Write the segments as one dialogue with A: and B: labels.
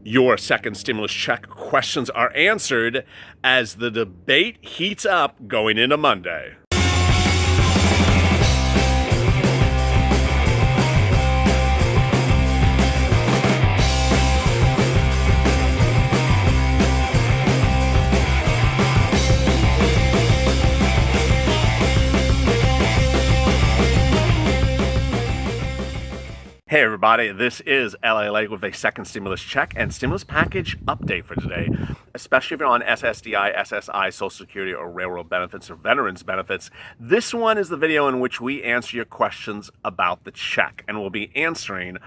A: Your second stimulus check questions are answered as the debate heats up going into Monday. Hey everybody, this is LALATE with a second stimulus check and stimulus package update for today. Especially if you're on SSDI, SSI, Social Security, or Railroad benefits, or Veterans benefits, this one is the video in which we answer your questions about the check. And we'll be answering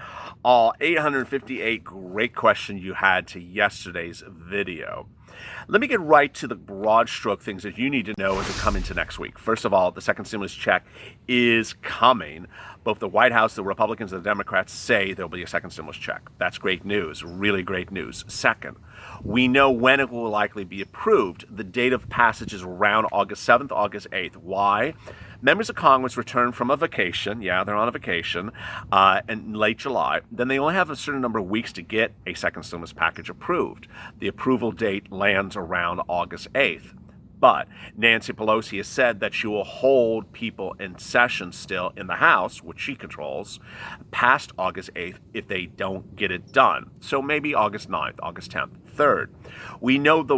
A: all 858 great questions you had to yesterday's video. Let me get right to the broad stroke things that you need to know as we come into next week. First of all, the second stimulus check is coming. Both the White House, the Republicans, and the Democrats say there'll be a second stimulus check. That's great news, really great news. Second, we know when it will likely be approved. The date of passage is around August 7th, August 8th. Why? Members of Congress return from a vacation. Yeah, they're on a vacation in late July. Then they only have a certain number of weeks to get a second stimulus package approved. The approval date lands around August 8th. But Nancy Pelosi has said that she will hold people in session still in the House, which she controls, past August 8th if they don't get it done. So maybe August 9th, August 10th. Third, we know the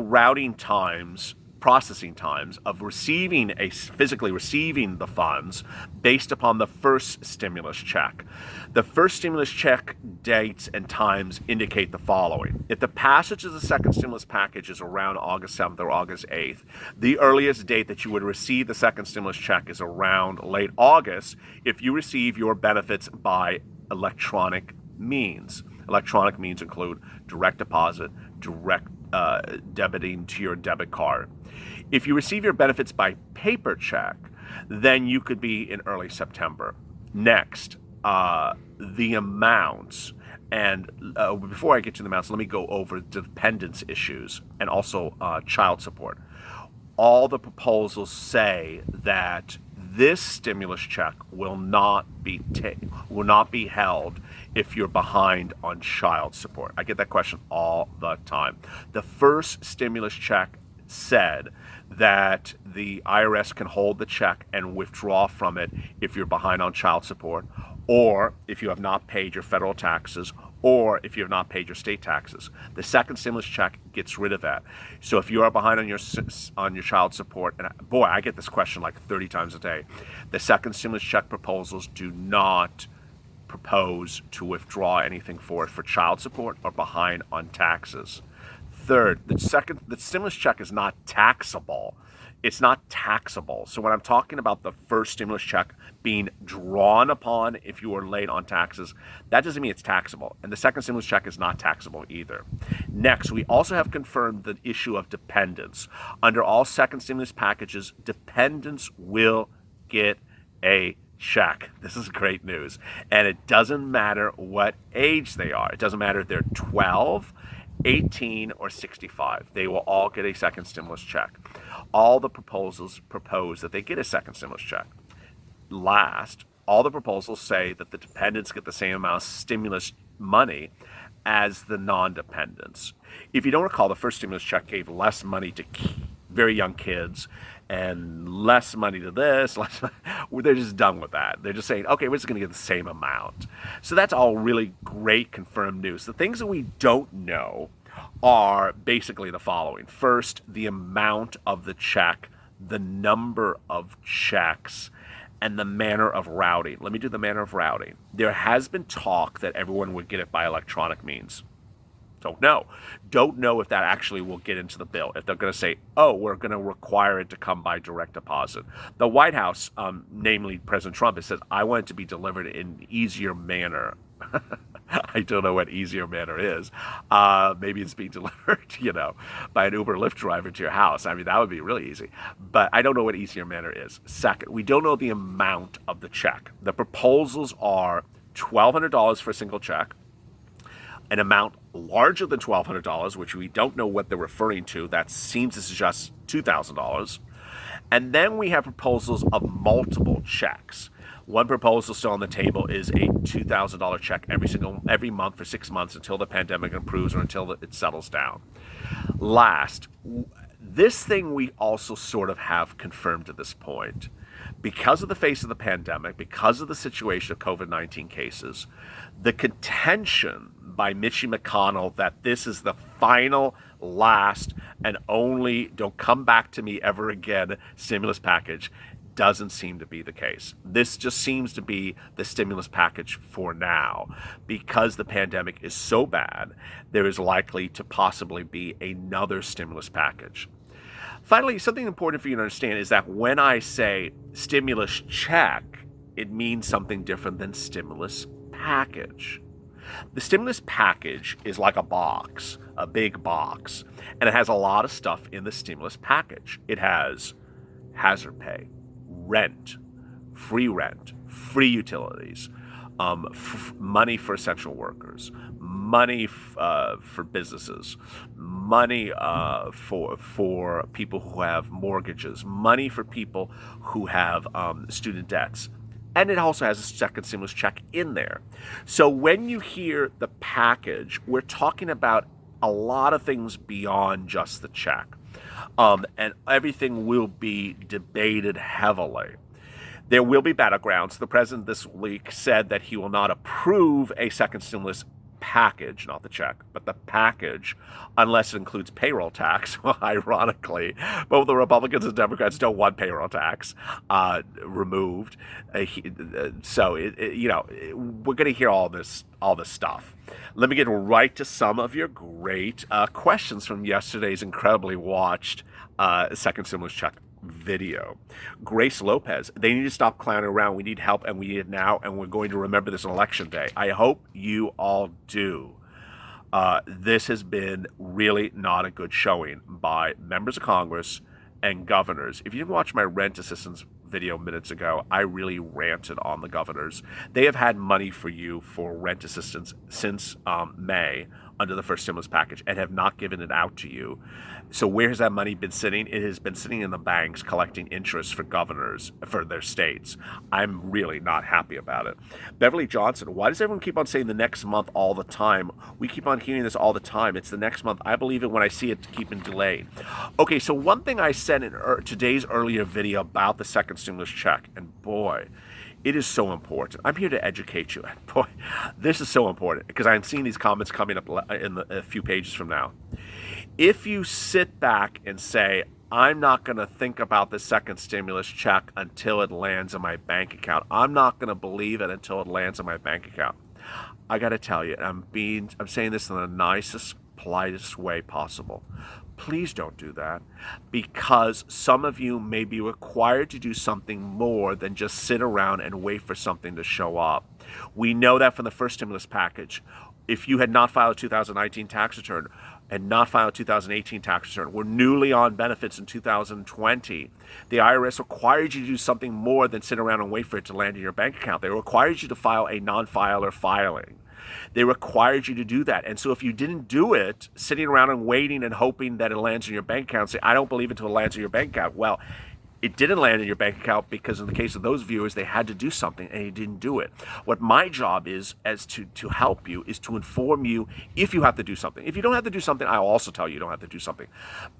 A: processing times of physically receiving the funds based upon the first stimulus check. The first stimulus check dates and times indicate the following. If the passage of the second stimulus package is around August 7th or August 8th, the earliest date that you would receive the second stimulus check is around late August if you receive your benefits by electronic means. Electronic means include direct deposit, direct debiting to your debit card. If you receive your benefits by paper check, then you could be in early September. Next, the amounts. And before I get to the amounts, let me go over dependence issues and also child support. All the proposals say that this stimulus check will not be held if you're behind on child support. I get that question all the time. The first stimulus check said that the IRS can hold the check and withdraw from it if you're behind on child support, or if you have not paid your federal taxes, or if you have not paid your state taxes. The second stimulus check gets rid of that. So if you are behind on your child support, and boy, I get this question like 30 times a day, the second stimulus check proposals do not propose to withdraw anything for child support or behind on taxes. Third, the stimulus check is not taxable. It's not taxable. So when I'm talking about the first stimulus check being drawn upon if you are late on taxes, that doesn't mean it's taxable. And the second stimulus check is not taxable either. Next, we also have confirmed the issue of dependents. Under all second stimulus packages, dependents will get a check. This is great news. And it doesn't matter what age they are. It doesn't matter if they're 12, 18, or 65. They will all get a second stimulus check. All the proposals propose that they get a second stimulus check. Last, all the proposals say that the dependents get the same amount of stimulus money as the non-dependents. If you don't recall, the first stimulus check gave less money to very young kids and less money to this. They're just done with that. They're just saying, okay, we're just going to get the same amount. So that's all really great confirmed news. The things that we don't know are basically the following. First, the amount of the check, the number of checks, and the manner of routing. Let me do the manner of routing. There has been talk that everyone would get it by electronic means. Don't know if that actually will get into the bill. If they're going to say, oh, we're going to require it to come by direct deposit. The White House, namely President Trump, has said, I want it to be delivered in an easier manner. I don't know what easier manner is. Maybe it's being delivered, by an Uber Lyft driver to your house. I mean, that would be really easy. But I don't know what easier manner is. Second, we don't know the amount of the check. The proposals are $1,200 for a single check, an amount larger than $1,200, which we don't know what they're referring to. That seems to suggest $2,000. And then we have proposals of multiple checks. One proposal still on the table is a $2,000 check every month for 6 months until the pandemic improves or until it settles down. Last, this thing we also sort of have confirmed at this point. Because of the face of the pandemic, because of the situation of COVID-19 cases, the contention by Mitchie McConnell that this is the final, last, and only don't come back to me ever again stimulus package doesn't seem to be the case. This just seems to be the stimulus package for now. Because the pandemic is so bad, there is likely to possibly be another stimulus package. Finally, something important for you to understand is that when I say stimulus check, it means something different than stimulus package. The stimulus package is like a box, a big box, and it has a lot of stuff in the stimulus package. It has hazard pay, rent, free utilities, money for essential workers, money for businesses, money for people who have mortgages, money for people who have student debts. And it also has a second stimulus check in there. So when you hear the package, we're talking about a lot of things beyond just the check. And everything will be debated heavily. There will be battlegrounds. The president this week said that he will not approve a second stimulus package, not the check, but the package, unless it includes payroll tax. Well, ironically, both the Republicans and Democrats don't want payroll tax removed. So, we're going to hear all this stuff. Let me get right to some of your great questions from yesterday's incredibly watched second stimulus check video. Grace Lopez, they need to stop clowning around. We need help, and we need it now, and we're going to remember this on Election Day. I hope you all do. This has been really not a good showing by members of Congress and governors. If you didn't watch my rent assistance video minutes ago, I really ranted on the governors. They have had money for you for rent assistance since May under the first stimulus package and have not given it out to you. So where has that money been sitting? It has been sitting in the banks collecting interest for governors for their states. I'm really not happy about it. Beverly Johnson, why does everyone keep on saying the next month all the time? We keep on hearing this all the time. It's the next month. I believe it when I see it keeping delayed. Okay, so one thing I said in today's earlier video about the second stimulus check, and boy, it is so important. I'm here to educate you. Boy, this is so important because I'm seeing these comments coming up in a few pages from now. If you sit back and say, I'm not going to think about the second stimulus check until it lands in my bank account, I'm not going to believe it until it lands in my bank account, I got to tell you, I'm saying this in the nicest, politest way possible. Please don't do that, because some of you may be required to do something more than just sit around and wait for something to show up. We know that from the first stimulus package. If you had not filed a 2019 tax return and not filed a 2018 tax return, were newly on benefits in 2020, the IRS required you to do something more than sit around and wait for it to land in your bank account. They required you to file a non-filer filing. They required you to do that. And so if you didn't do it, sitting around and waiting and hoping that it lands in your bank account, say, I don't believe it until it lands in your bank account. Well, it didn't land in your bank account because in the case of those viewers, they had to do something and you didn't do it. What my job is, as to help you, is to inform you if you have to do something. If you don't have to do something, I'll also tell you don't have to do something.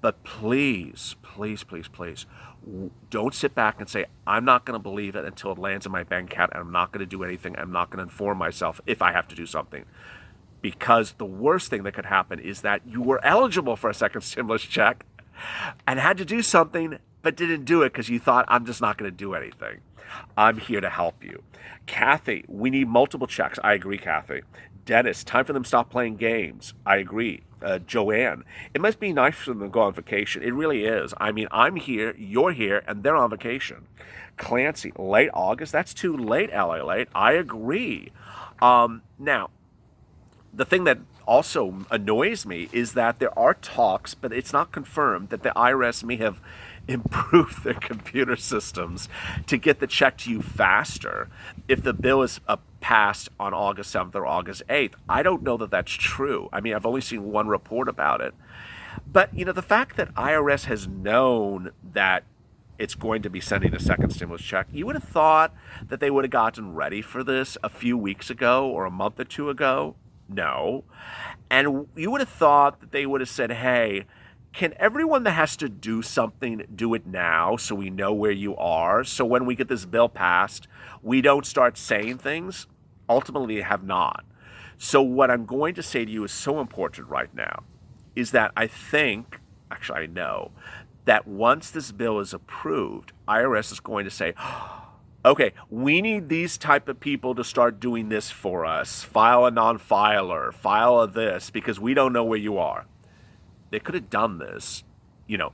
A: But please, please, please, please, don't sit back and say, I'm not going to believe it until it lands in my bank account, and I'm not going to do anything. I'm not going to inform myself if I have to do something. Because the worst thing that could happen is that you were eligible for a second stimulus check and had to do something but didn't do it because you thought, I'm just not going to do anything. I'm here to help you. Kathy, we need multiple checks. I agree, Kathy. Dennis, time for them to stop playing games. I agree. Joanne, it must be nice for them to go on vacation. It really is. I mean, I'm here, you're here, and they're on vacation. Clancy, late August? That's too late, LALATE. I agree. Now, the thing that also annoys me is that there are talks, but it's not confirmed, that the IRS may have improved their computer systems to get the check to you faster if the bill is passed on August 7th or August 8th. I don't know that that's true. I mean, I've only seen one report about it. But, the fact that IRS has known that it's going to be sending a second stimulus check. You would have thought that they would have gotten ready for this a few weeks ago or a month or two ago. No. And you would have thought that they would have said, hey, can everyone that has to do something do it now so we know where you are? So when we get this bill passed, we don't start saying things? Ultimately, they have not. So what I'm going to say to you is so important right now is that I think, actually I know, that once this bill is approved, IRS is going to say, okay, we need these type of people to start doing this for us. File a non-filer, file a this, because we don't know where you are. They could have done this,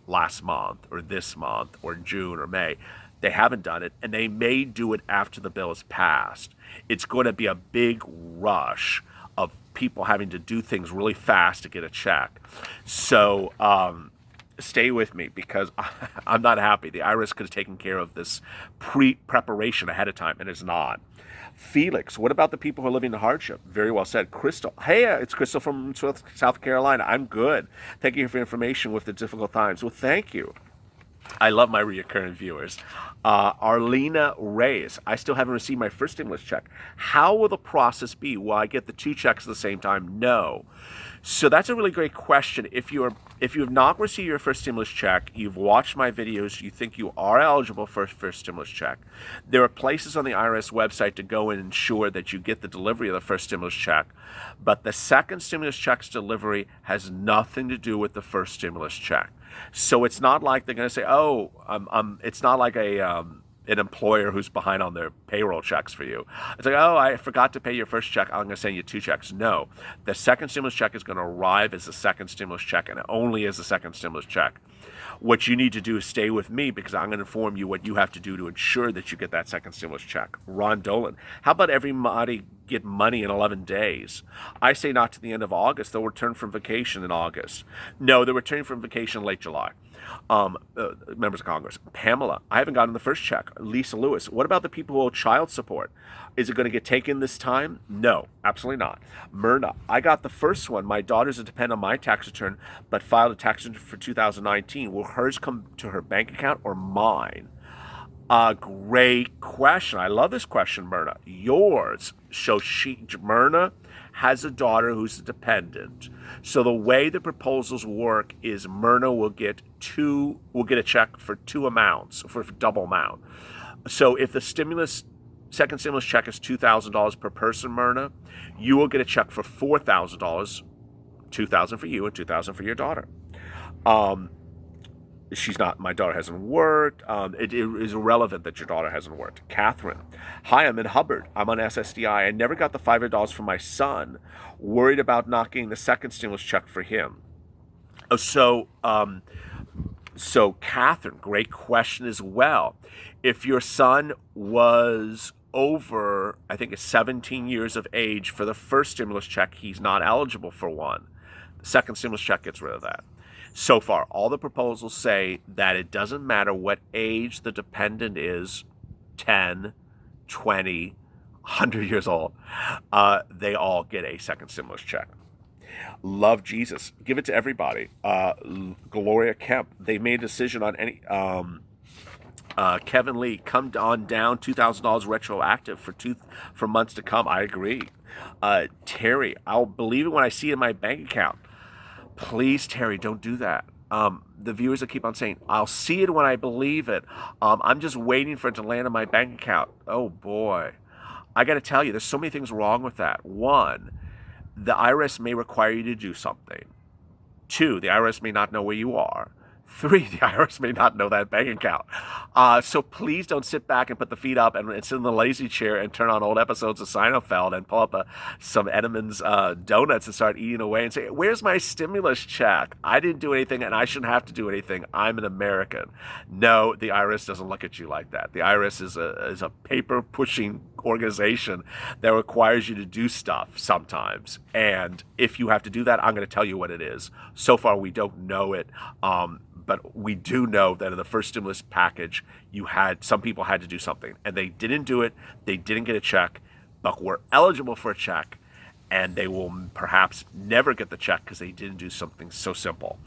A: last month or this month or June or May. They haven't done it, and they may do it after the bill is passed. It's going to be a big rush of people having to do things really fast to get a check. So, stay with me because I'm not happy. The IRS could have taken care of this preparation ahead of time, and it's not. Felix, what about the people who are living in hardship? Very well said. Crystal, hey, it's Crystal from South Carolina. I'm good. Thank you for information with the difficult times. Well, thank you. I love my recurring viewers. Arlena Reyes, I still haven't received my first stimulus check. How will the process be? Will I get the two checks at the same time? No. So that's a really great question. If you have not received your first stimulus check, you've watched my videos, you think you are eligible for a first stimulus check, there are places on the IRS website to go and ensure that you get the delivery of the first stimulus check. But the second stimulus check's delivery has nothing to do with the first stimulus check. So it's not like they're going to say, it's not like an employer who's behind on their payroll checks for you. It's like, I forgot to pay your first check. I'm going to send you two checks. No, the second stimulus check is going to arrive as the second stimulus check and only as the second stimulus check. What you need to do is stay with me because I'm going to inform you what you have to do to ensure that you get that second stimulus check. Ron Dolan, how about everybody get money in 11 days? I say not to the end of August. They'll return from vacation in August. No, they're returning from vacation late July. Members of Congress. Pamela, I haven't gotten the first check. Lisa Lewis, what about the people who owe child support? Is it going to get taken this time? No, absolutely not. Myrna, I got the first one. My daughter's a dependent on my tax return, but filed a tax return for 2019. Will hers come to her bank account or mine? Great question. I love this question, Myrna. Yours. So Myrna has a daughter who's a dependent. So the way the proposals work is Myrna will get a check for two amounts, for double amount. So if the second stimulus check is $2,000 per person, Myrna, you will get a check for $4,000, $2,000 for you and $2,000 for your daughter. My daughter hasn't worked. It is irrelevant that your daughter hasn't worked. Catherine, hi, I'm in Hubbard. I'm on SSDI. I never got the $500 from my son. Worried about not getting the second stimulus check for him. So Catherine, great question as well. If your son was over, I think it's 17 years of age for the first stimulus check, he's not eligible for one. The second stimulus check gets rid of that. So far, all the proposals say that it doesn't matter what age the dependent is, 10, 20, 100 years old, they all get a second stimulus check. Love Jesus. Give it to everybody. Gloria Kemp, they made a decision on any... Kevin Lee, come on down, $2,000 retroactive for months to come. I agree. Terry, I'll believe it when I see it in my bank account. Please, Terry, don't do that. The viewers that keep on saying, I'll see it when I believe it. I'm just waiting for it to land in my bank account. Oh, boy. I got to tell you, there's so many things wrong with that. One, the IRS may require you to do something. Two, the IRS may not know where you are. Three, the IRS may not know that bank account. So please don't sit back and put the feet up and sit in the lazy chair and turn on old episodes of Seinfeld and pull up some Edam's donuts and start eating away and say, where's my stimulus check? I didn't do anything and I shouldn't have to do anything. I'm an American. No, the IRS doesn't look at you like that. The IRS is a paper-pushing organization that requires you to do stuff sometimes. And if you have to do that, I'm going to tell you what it is. So far, we don't know it. But we do know that in the first stimulus package, some people had to do something, and they didn't do it. They didn't get a check, but were eligible for a check, and they will perhaps never get the check because they didn't do something so simple.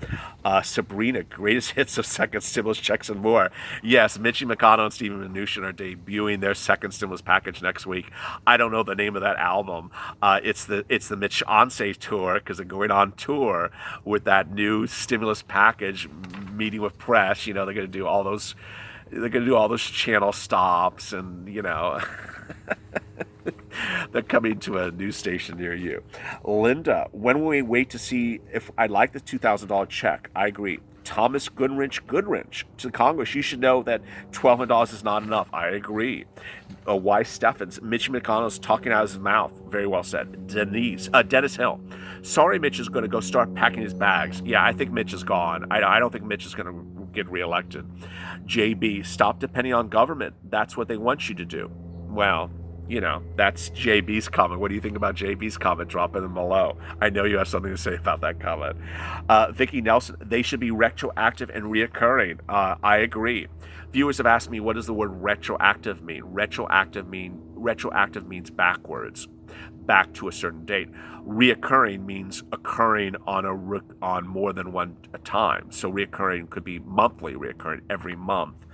A: Sabrina, greatest hits of second stimulus checks and more. Yes, Mitchie McConnell and Stephen Mnuchin are debuting their second stimulus package next week. I don't know the name of that album. It's the Mitch Onse tour, because they're going on tour with that new stimulus package, meeting with press. They're going to do all those. They're going to do all those channel stops, and they're coming to a news station near you. Linda, when will we wait to see if I like the $2,000 check? I agree. Thomas Goodrich to Congress. You should know that $1,200 is not enough. I agree. Y. Steffens, Mitch McConnell's talking out of his mouth. Very well said. Dennis Hill. Sorry, Mitch is going to go start packing his bags. Yeah, I think Mitch is gone. I don't think Mitch is going to get reelected. JB, stop depending on government. That's what they want you to do. Well, that's JB's comment. What do you think about JB's comment? Drop it in below. I know you have something to say about that comment. Vicky Nelson, they should be retroactive and reoccurring. I agree. Viewers have asked me, what does the word retroactive mean? Retroactive means backwards, back to a certain date. Reoccurring means occurring on more than one time. So reoccurring could be monthly, reoccurring every month.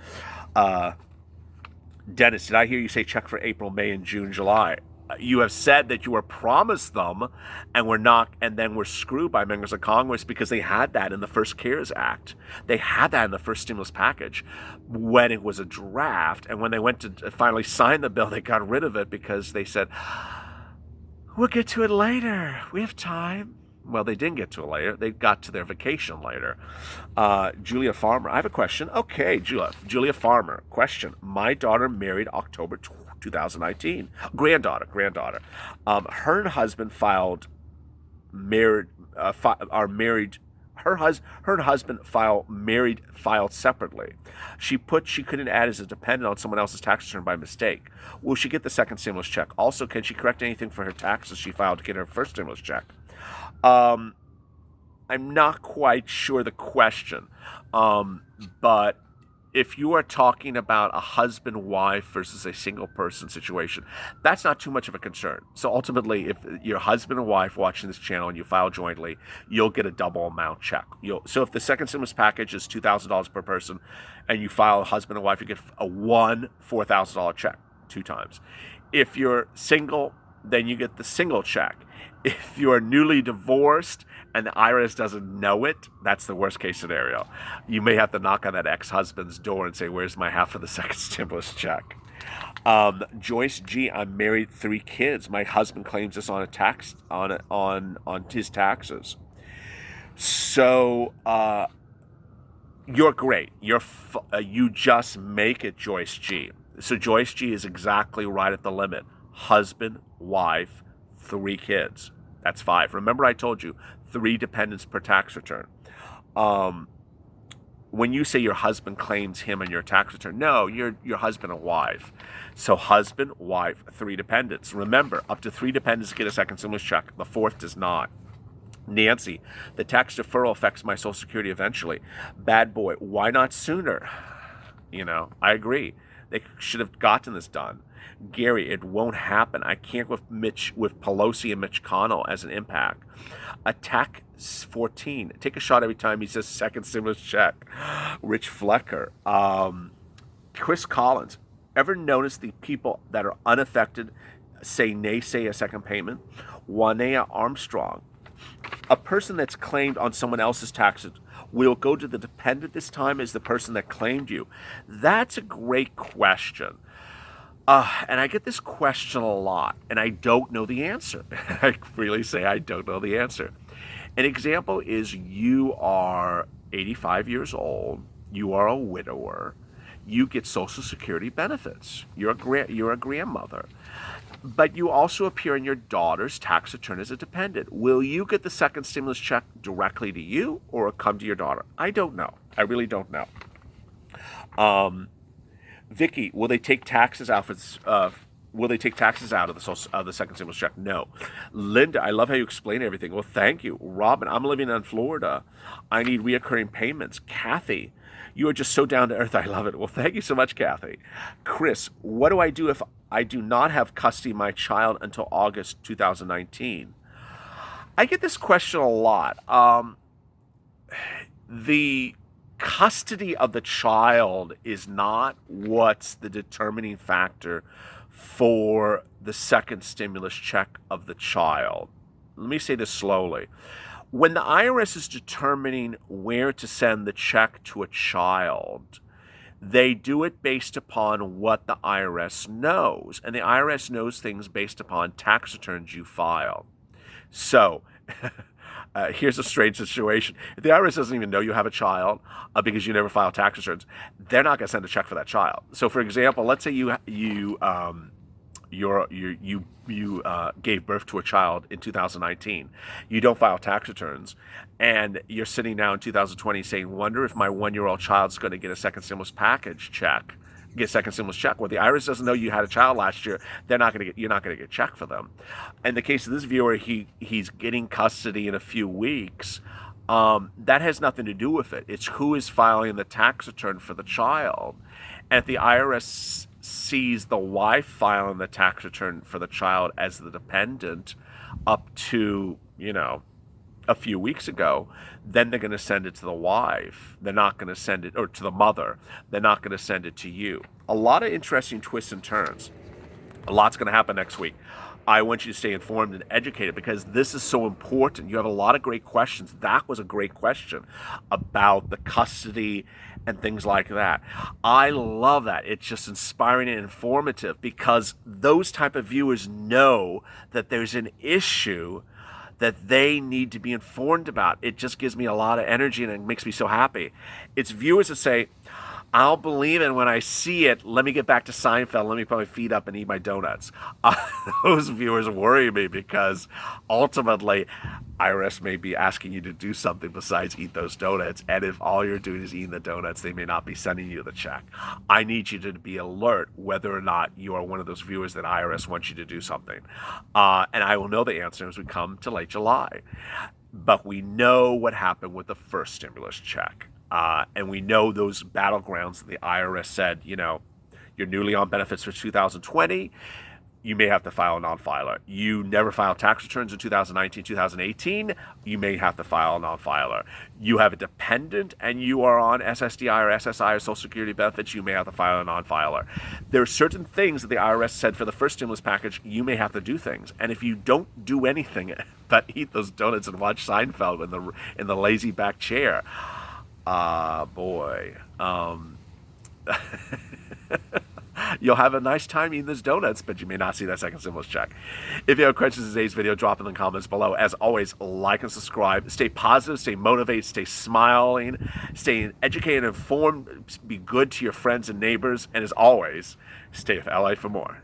A: Dennis, did I hear you say check for April, May, and June, July? You have said that you were promised them, and then were screwed by members of Congress because they had that in the first CARES Act. They had that in the first stimulus package when it was a draft, and when they went to finally sign the bill, they got rid of it because they said, we'll get to it later. We have time. Well, they didn't get to it later. They got to their vacation later. Julia Farmer, I have a question. Okay, Julia Farmer, question. My daughter married October 2019. Granddaughter. Her and husband filed married. Her and husband filed separately. She couldn't add as a dependent on someone else's tax return by mistake. Will she get the second stimulus check? Also, can she correct anything for her taxes she filed to get her first stimulus check? I'm not quite sure the question, but if you are talking about a husband-wife versus a single-person situation, that's not too much of a concern. So ultimately, if you're husband and wife watching this channel and you file jointly, you'll get a double amount check. So if the second stimulus package is $2,000 per person and you file husband and wife, you get a $4,000 check 2 times. If you're single, then you get the single check. If you're newly divorced and the IRS doesn't know it, that's the worst case scenario. You may have to knock on that ex-husband's door and say, where's my half of the second stimulus check? Joyce G, I'm married, 3 kids. My husband claims this on his taxes. So you're great. You just make it, Joyce G. So Joyce G is exactly right at the limit. Husband, wife, 3 kids. That's 5. Remember I told you 3 dependents per tax return. When you say your husband claims him on your tax return, no, you're husband and wife. So husband, wife, 3 dependents. Remember, up to 3 dependents get a second stimulus check. The 4th does not. Nancy, the tax deferral affects my Social Security eventually. Bad boy, why not sooner? I agree. They should have gotten this done. Gary, it won't happen. I can't with Pelosi and Mitch McConnell as an impact. Attack 14. Take a shot every time he says second stimulus check. Rich Flecker. Chris Collins. Ever notice the people that are unaffected say a second payment? Wanea Armstrong. A person that's claimed on someone else's taxes will go to the dependent this time as the person that claimed you. That's a great question. And I get this question a lot, and I don't know the answer. I really say I don't know the answer. An example is you are 85 years old, you are a widower, you get Social Security benefits, you're a grandmother, but you also appear in your daughter's tax return as a dependent. Will you get the second stimulus check directly to you or come to your daughter? I don't know. I really don't know. Vicky, will they take taxes out of the second stimulus check? No. Linda, I love how you explain everything. Well, thank you. Robin, I'm living in Florida. I need reoccurring payments. Kathy, you are just so down to earth. I love it. Well, thank you so much, Kathy. Chris, what do I do if I do not have custody of my child until August 2019? I get this question a lot. The custody of the child is not what's the determining factor for the second stimulus check of the child. Let me say this slowly. When the IRS is determining where to send the check to a child, they do it based upon what the IRS knows. And the IRS knows things based upon tax returns you file. So, here's a strange situation. If the IRS doesn't even know you have a child because you never file tax returns, they're not going to send a check for that child. So, for example, let's say you gave birth to a child in 2019. You don't file tax returns, and you're sitting now in 2020 saying, "Wonder if my 1-year-old child's going to get a second stimulus package check." Get a second stimulus check. Well, the IRS doesn't know you had a child last year. You're not going to get a check for them. In the case of this viewer, he's getting custody in a few weeks. That has nothing to do with it. It's who is filing the tax return for the child. And if the IRS sees the wife filing the tax return for the child as the dependent up to, a few weeks ago, then they're going to send it to the wife. They're not going to send it, or to the mother. They're not going to send it to you. A lot of interesting twists and turns. A lot's going to happen next week. I want you to stay informed and educated because this is so important. You have a lot of great questions. That was a great question about the custody and things like that. I love that. It's just inspiring and informative because those type of viewers know that there's an issue that they need to be informed about. It just gives me a lot of energy and it makes me so happy. It's viewers that say, I'll believe it when I see it. Let me get back to Seinfeld. Let me put my feet up and eat my donuts. Those viewers worry me because ultimately IRS may be asking you to do something besides eat those donuts. And if all you're doing is eating the donuts, they may not be sending you the check. I need you to be alert whether or not you are one of those viewers that IRS wants you to do something. And I will know the answer as we come to late July. But we know what happened with the first stimulus check. And we know those battlegrounds that the IRS said, you're newly on benefits for 2020, you may have to file a non-filer. You never filed tax returns in 2019, 2018, you may have to file a non-filer. You have a dependent and you are on SSDI or SSI or Social Security benefits, you may have to file a non-filer. There are certain things that the IRS said for the first stimulus package, you may have to do things. And if you don't do anything but eat those donuts and watch Seinfeld in the lazy back chair, boy. You'll have a nice time eating those donuts, but you may not see that second stimulus check. If you have questions in today's video, drop in the comments below. As always, like and subscribe. Stay positive, stay motivated, stay smiling, stay educated and informed, be good to your friends and neighbors, and as always, stay with LA for more.